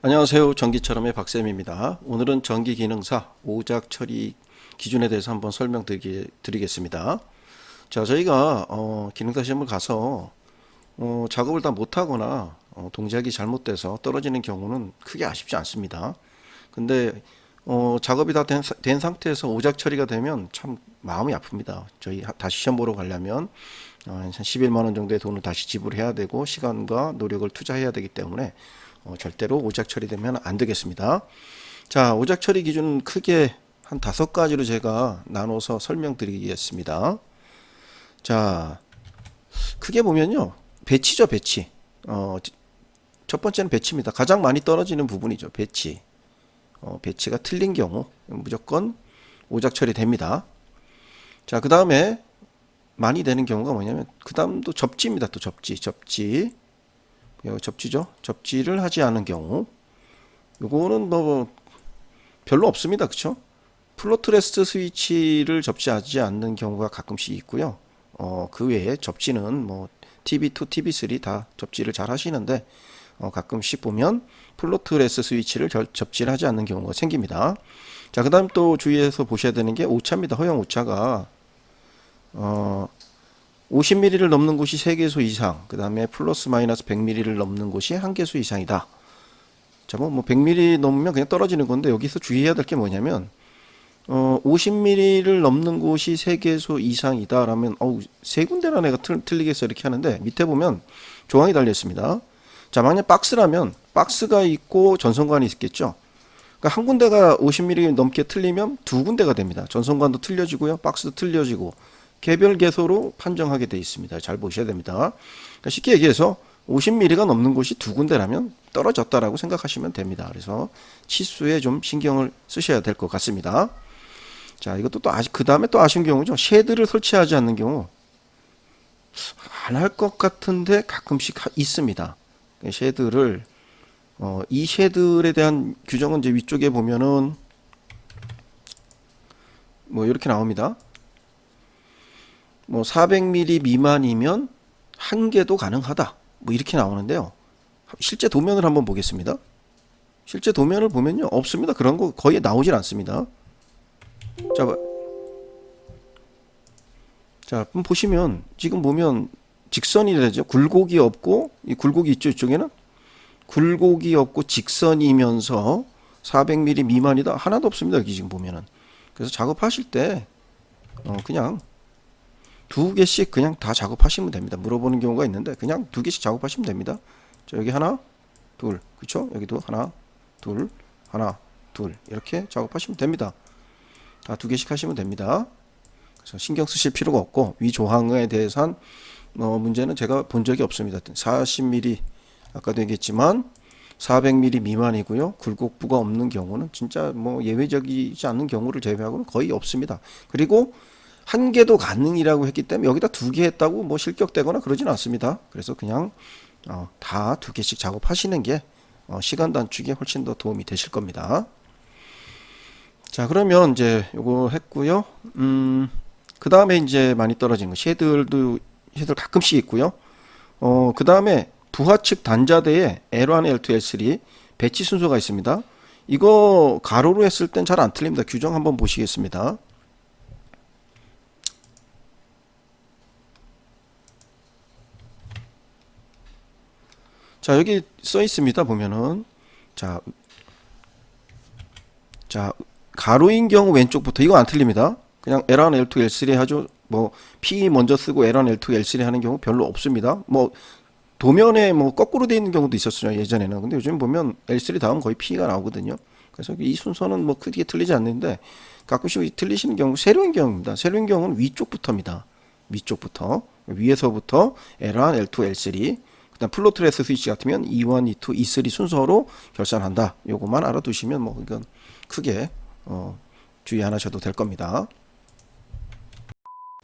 안녕하세요. 전기처럼의 박쌤입니다. 오늘은 전기기능사 오작 처리 기준에 대해서 한번 설명드리겠습니다. 자, 저희가 기능사 시험을 가서 작업을 다 못하거나 동작이 잘못돼서 떨어지는 경우는 크게 아쉽지 않습니다. 근데 작업이 다 된 상태에서 오작 처리가 되면 참 마음이 아픕니다. 저희 다시 시험 보러 가려면 한 11만 원 정도의 돈을 다시 지불해야 되고 시간과 노력을 투자해야 되기 때문에 절대로 오작 처리되면 안 되겠습니다. 자, 오작 처리 기준은 크게 한 5가지로 제가 나눠서 설명드리겠습니다. 자, 크게 보면요. 배치죠, 배치. 첫 번째는 배치입니다. 가장 많이 떨어지는 부분이죠, 배치. 배치가 틀린 경우 무조건 오작 처리됩니다. 자, 그 다음에 많이 되는 경우가 뭐냐면 그 다음도 접지입니다. 또 접지. 접지죠. 접지를 하지 않은 경우 요거는 뭐 별로 없습니다. 그쵸? 플로트레스트 스위치를 접지하지 않는 경우가 가끔씩 있고요. 그 외에 접지는 뭐 TB2, TB3 다 접지를 잘 하시는데 가끔씩 보면 플로트레스트 스위치를 접지를 하지 않는 경우가 생깁니다. 자, 그 다음 또 주의해서 보셔야 되는 게 오차입니다. 허용 오차가 50mm를 넘는 곳이 3개소 이상, 그 다음에 플러스 마이너스 100mm를 넘는 곳이 1개소 이상이다. 자, 뭐 100mm 넘으면 그냥 떨어지는 건데 여기서 주의해야 될 게 뭐냐면 50mm를 넘는 곳이 3개소 이상이다 라면 세 군데나 내가 틀리겠어 이렇게 하는데 밑에 보면 조항이 달려 있습니다. 자, 만약 박스라면 박스가 있고 전선관이 있겠죠. 그러니까 한 군데가 50mm 넘게 틀리면 두 군데가 됩니다. 전선관도 틀려지고요, 박스도 틀려지고 개별 개소로 판정하게 되어 있습니다. 잘 보셔야 됩니다. 그러니까 쉽게 얘기해서 50mm가 넘는 곳이 두 군데라면 떨어졌다라고 생각하시면 됩니다. 그래서 치수에 좀 신경을 쓰셔야 될 것 같습니다. 자, 이것도 또 그 다음에 또 아쉬운 경우죠. 쉐드를 설치하지 않는 경우 안 할 것 같은데 가끔씩 있습니다. 쉐드를 이 쉐드에 대한 규정은 이제 위쪽에 보면은 뭐 이렇게 나옵니다. 뭐 400mm 미만이면 한 개도 가능하다. 뭐 이렇게 나오는데요. 실제 도면을 한번 보겠습니다. 실제 도면을 보면요, 없습니다. 그런 거 거의 나오질 않습니다. 자, 보시면 지금 보면 직선이 되죠. 굴곡이 없고 이 굴곡이 있죠. 이쪽에는 굴곡이 없고 직선이면서 400mm 미만이다. 하나도 없습니다. 여기 지금 보면은. 그래서 작업하실 때 그냥 2개씩 그냥 다 작업하시면 됩니다. 물어보는 경우가 있는데 그냥 2개씩 작업하시면 됩니다. 자, 여기 하나, 둘, 그쵸? 여기도 하나, 둘, 하나, 둘 이렇게 작업하시면 됩니다. 다 2개씩 하시면 됩니다. 그래서 신경 쓰실 필요가 없고 위 조항에 대해서는 문제는 제가 본 적이 없습니다. 40mm 아까도 얘기했지만 400mm 미만이고요. 굴곡부가 없는 경우는 진짜 뭐 예외적이지 않는 경우를 제외하고는 거의 없습니다. 그리고 한 개도 가능이라고 했기 때문에 여기다 2개 했다고 뭐 실격되거나 그러진 않습니다. 그래서 그냥 다 2개씩 작업하시는 게 시간 단축에 훨씬 더 도움이 되실 겁니다. 자, 그러면 이제 요거 했고요. 그 다음에 이제 많이 떨어지는 거 쉐들 가끔씩 있고요. 그 다음에 부하측 단자대에 L1, L2, L3 배치 순서가 있습니다. 이거 가로로 했을 땐 잘 안 틀립니다. 규정 한번 보시겠습니다. 자, 여기 써 있습니다. 보면은 자, 가로인 경우 왼쪽부터 이거 안 틀립니다. 그냥 L1, L2, L3 하죠. 뭐 P 먼저 쓰고 L1, L2, L3 하는 경우 별로 없습니다. 뭐 도면에 뭐 거꾸로 되어 있는 경우도 있었어요, 예전에는. 근데 요즘 보면 L3 다음 거의 P가 나오거든요. 그래서 이 순서는 뭐 크게 틀리지 않는데 가끔씩 틀리시는 경우 세로인 경우입니다. 세로인 경우는 위쪽부터입니다. 위쪽부터 위에서부터 L1, L2, L3 그다음 플로트레스 스위치 같으면 E1, E2, E3 순서로 결산한다. 요것만 알아두시면 뭐 이건 크게 주의 안 하셔도 될 겁니다.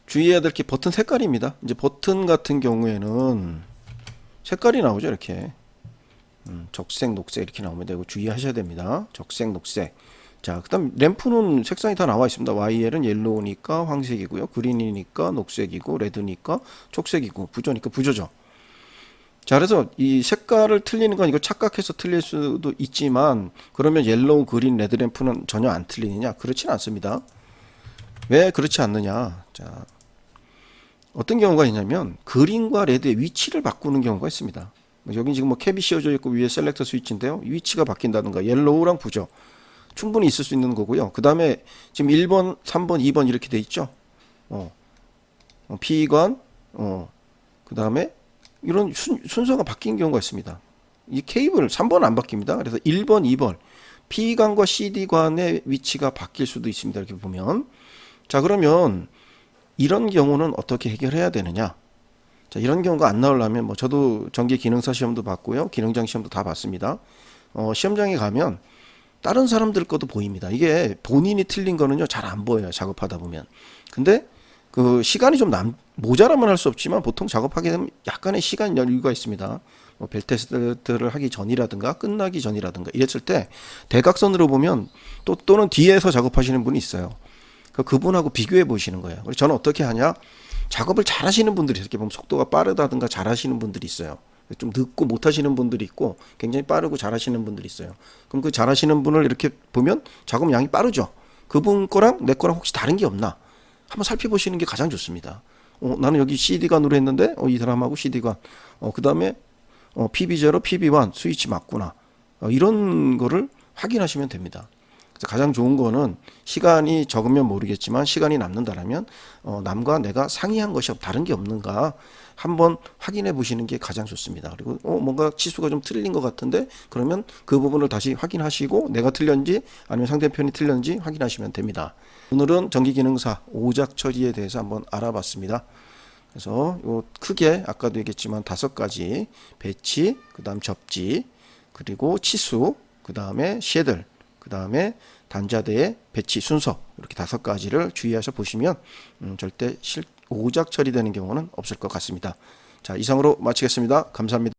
주의해야 될 게 버튼 색깔입니다. 이제 버튼 같은 경우에는 색깔이 나오죠. 이렇게 적색, 녹색 이렇게 나옵니다. 이거 주의하셔야 됩니다. 적색, 녹색. 자, 그 다음 램프는 색상이 다 나와 있습니다. YL은 옐로우니까 황색이고요. 그린이니까 녹색이고 레드니까 초록색이고 부조니까 부조죠. 자, 그래서 이 색깔을 틀리는 건 이거 착각해서 틀릴 수도 있지만 그러면 옐로우, 그린, 레드 램프는 전혀 안 틀리느냐? 그렇지는 않습니다. 왜 그렇지 않느냐? 자, 어떤 경우가 있냐면 그린과 레드의 위치를 바꾸는 경우가 있습니다. 여기 지금 뭐 캡이 씌워져 있고 위에 셀렉터 스위치인데요. 위치가 바뀐다든가 옐로우랑 부죠. 충분히 있을 수 있는 거고요. 그 다음에 지금 1번, 3번, 2번 이렇게 돼 있죠. P관, 그 다음에 이런 순서가 바뀐 경우가 있습니다. 이 케이블 3번은 안 바뀝니다. 그래서 1번, 2번 P관과 CD관의 위치가 바뀔 수도 있습니다. 이렇게 보면. 자, 그러면 이런 경우는 어떻게 해결해야 되느냐? 자, 이런 경우가 안 나오려면 뭐 저도 전기 기능사 시험도 봤고요. 기능장 시험도 다 봤습니다. 시험장에 가면 다른 사람들 것도 보입니다. 이게 본인이 틀린 거는요, 잘 안 보여요. 작업하다 보면. 근데 그 시간이 좀 모자라면 할 수 없지만 보통 작업하게 되면 약간의 시간 여유가 있습니다. 뭐 벨 테스트를 하기 전이라든가 끝나기 전이라든가 이랬을 때 대각선으로 보면 또는 뒤에서 작업하시는 분이 있어요. 그분하고 비교해 보시는 거예요. 그래서 저는 어떻게 하냐? 작업을 잘 하시는 분들이 이렇게 보면 속도가 빠르다든가 잘 하시는 분들이 있어요. 좀 늦고 못 하시는 분들이 있고 굉장히 빠르고 잘 하시는 분들이 있어요. 그럼 그 잘 하시는 분을 이렇게 보면 작업 양이 빠르죠. 그분 거랑 내 거랑 혹시 다른 게 없나? 한번 살펴보시는 게 가장 좋습니다. 나는 여기 CD관으로 했는데 이 사람하고 CD관 그 다음에 PB0, PB1 스위치 맞구나. 이런 거를 확인하시면 됩니다. 그래서 가장 좋은 거는 시간이 적으면 모르겠지만 시간이 남는다라면 남과 내가 상이한 것이 다른 게 없는가 한번 확인해 보시는 게 가장 좋습니다. 그리고 뭔가 치수가 좀 틀린 것 같은데 그러면 그 부분을 다시 확인하시고 내가 틀렸는지 아니면 상대편이 틀렸는지 확인하시면 됩니다. 오늘은 전기기능사 오작 처리에 대해서 한번 알아봤습니다. 그래서 요 크게 아까도 얘기했지만 5가지 배치, 그 다음 접지, 그리고 치수, 그 다음에 쉐들, 그 다음에 단자대의 배치 순서 이렇게 5가지를 주의하셔 보시면 절대 오작 처리되는 경우는 없을 것 같습니다. 자, 이상으로 마치겠습니다. 감사합니다.